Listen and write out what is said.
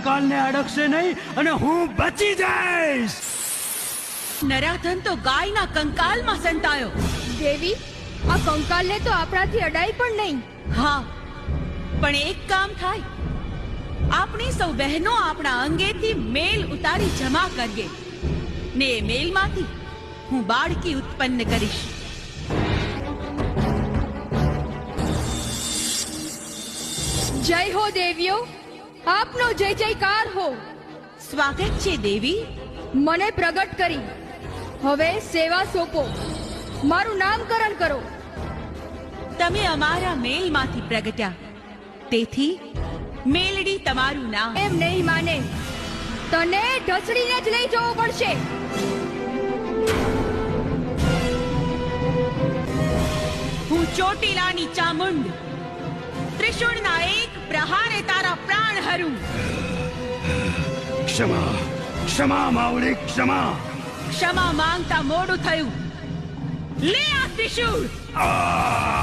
કંકાલને અડકશે નહીં અને હું બચી જઈશ. નરાધન તો ગાયના કંકાલમાં સંતાયો. દેવી, આ કંકાલને તો આપણાથી અડાય પણ નહીં. હા, પણ એક કામ થાય. આપણી સૌ બહેનો આપણા અંગેથી મેલ ઉતારી જમા કરીએ ને એ મેલમાંથી હું બાળકી ઉત્પન્ન કરીશ. જય હો દેવીઓ, આપનો જય જયકાર હો. સ્વાગત છે દેવી. મને પ્રગટ કરી, હવે સેવા સોંપો. મારું નામકરણ કરો. તમે અમારા મેલમાંથી પ્રગટ્યા, તેથી મેલડી તમારું નામ. એમ નહીં માને, તને ઢસડીને જ લઈ જવું પડશે. હું ચોટીલાની ચામુંડ, ત્રિશૂળના એક પ્રહારે તારા પ્રાણ હરું. ક્ષમા, ક્ષમા માવડી, ક્ષમા. ક્ષમા માંગતા મોડું થયું. લે આ ત્રિશૂળ. આ